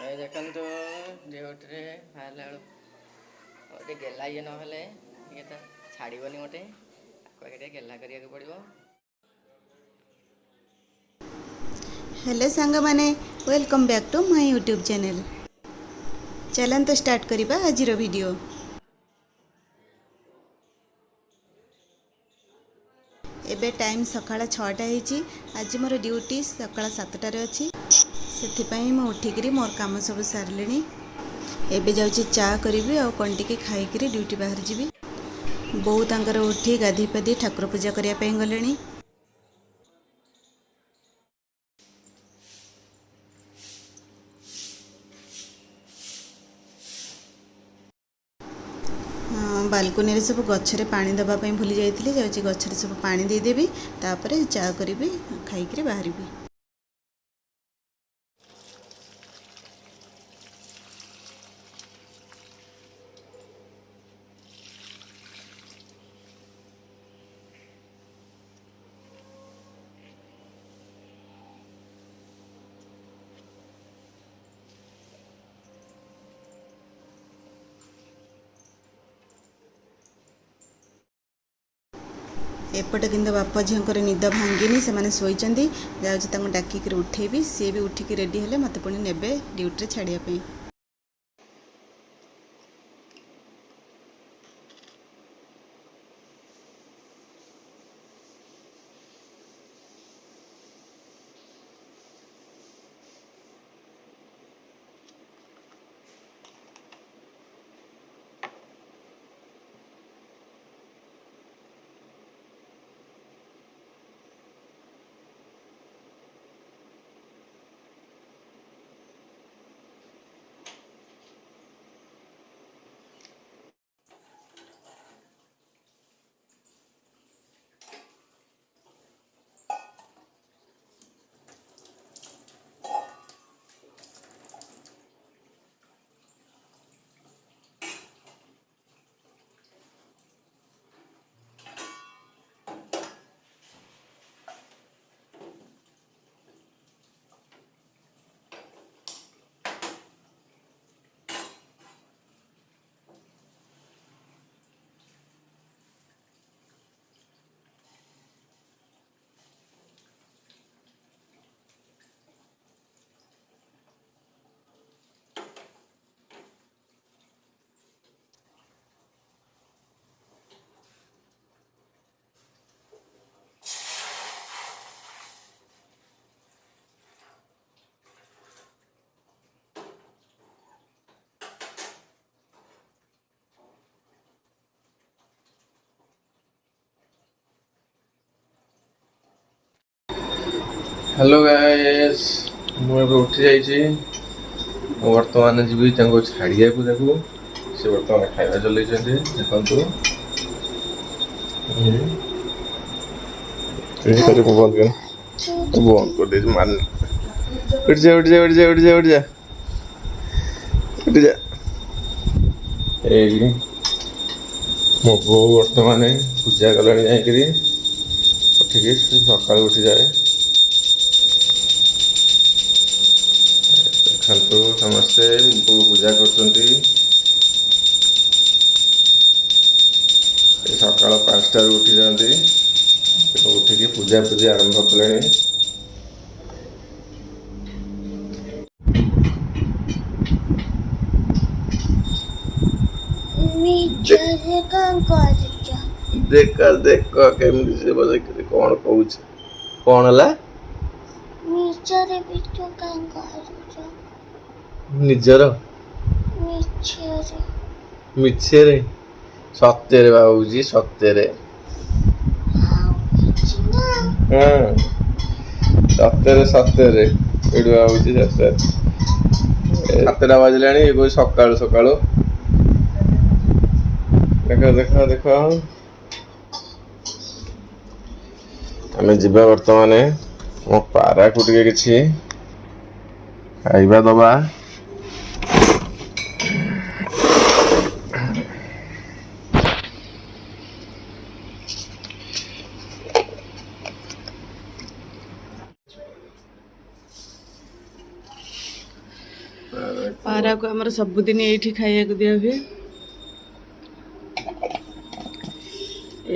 ଏ ଦେଖନ୍ତୁ ଡ୍ୟୁଟିରେ ବାହାରିଲା ବେଳକୁ ଗୋଟେ ଗେଲା ଇଏ ନହେଲେ ଇଏ ତ ଛାଡ଼ିବନି ଗୋଟେ ତାକୁ ଟିକେ ଗେଲା କରିବାକୁ ପଡ଼ିବ। हेलो सांग माने welcome back to my YouTube channel. चलते स्टार्ट करिबा आज वीडियो। एबे टाइम सकाळ 6टा होईची। आज मोर ड्यूटी सकाळ 7टारे अच्छी से उठिकी मोर काम सब सारे। एबे जाऊँगी चा करी और कौन टी खाई ड्यूटी बाहर जी। बोऊ तांकर उठी गाधी पाधी ठाकुर पूजा करने गले। बालकोनी सब गचरे पानी दवापाई भूली जाइए। जाऊँगी गचरे सब पानी देदेवी तापर चा करी खाई बाहरी। एपटे कि बापा झीर निद भांगिनी से शोचती। जाऊँगी डाकिक उठेबी सी भी उठिकी रेडी हेले मत पुणी नेबे ड्यूटी छाड़ापी। हेलो गाइस, मुझे उठी जाइए। बर्तमान जी छाड़िया को देखू से बर्तमान खाଇବା चलते देखु बंद कर दे मान उठ जा उठ जा उठ जा उठ जा उठ जा उठ जा। मो बो बर्तमान पूजा कला जाकि उठिकी सका उठी जाए। देखो समस्ते पूजा कर सका 5टार उठी जाती उठिकी पूजा पूजी आरंभ कले। देख देख केमती से बोले कौन कहूँ कौन है निजर मिछे सत्य बाबूजी सत्य सत्य सत्य बाबूजी सत्य 7टा बाजिला कोई सकाळु सकाळु देख देख देख आम जा बर्तमान मो पारा को किसी खाଇବା दबा। पारा को आमर सबुदिन ये खाया दिया हुए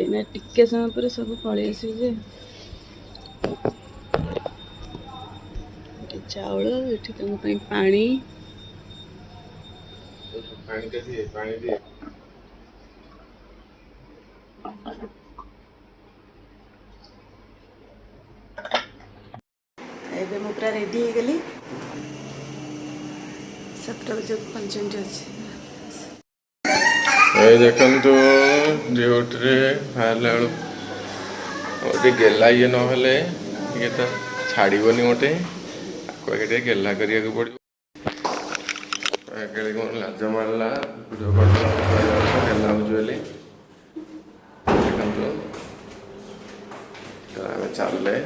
एना टिके समय पर सब पलि आसे चाउल ये पानी एबे मु पूरा रेडी हो गली 7 बजे 5 मिनट अच्छे देखु ड्यूटी बाहर गोटे गेला ये ना ये तो छाड़बनी मोटे आगे गेला करने पड़ो लाज मारा गेला हो देखो चले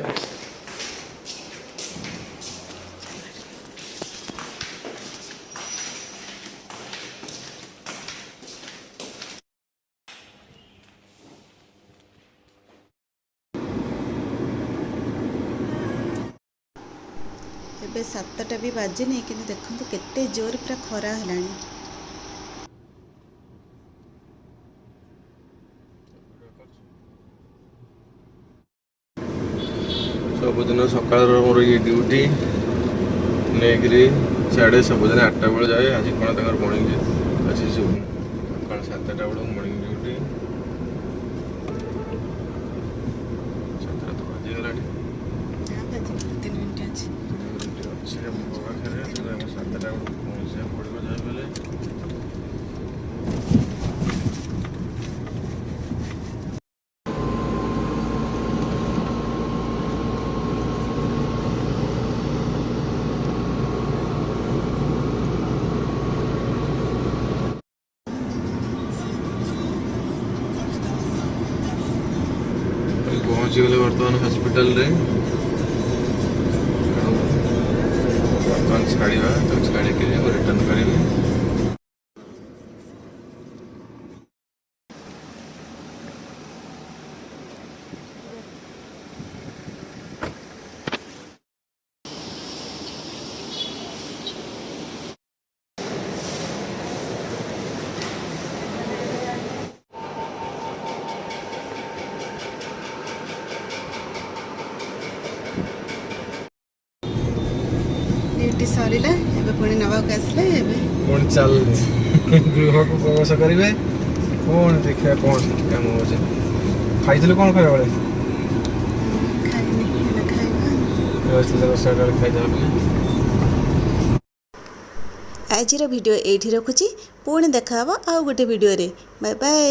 एबे 7टा भी बाजे नहीं कि देखो केते जोर पूरा खरा है सबुदिन सकाल मोर ये ड्यूटी नहीं साढ़े सबुदिन 8टा बेले जाए आज कौन तक मर्णिंग अच्छी सकाल 7टा बेल मर्णिंग ड्यूटी 7टा तो बाजीगला 3 मिनट अच्छे 7टा पहुँचा पड़ो जाए बेले पहुँची गले बर्तमान हॉस्पिटल रे बर्तमान छाड़ा तो छाड़ी रिटर्न करी ड्यूटी सरीला एबे पुणी नवाक आसले एबे पुणी चल गृह को प्रवेश करेंगे कौन देखा कौन काम हो खाई कौन खाया बेले आजिर वीडियो एठी रखुची पुणी देखा आउ गोटे वीडियो रे बाय बाय।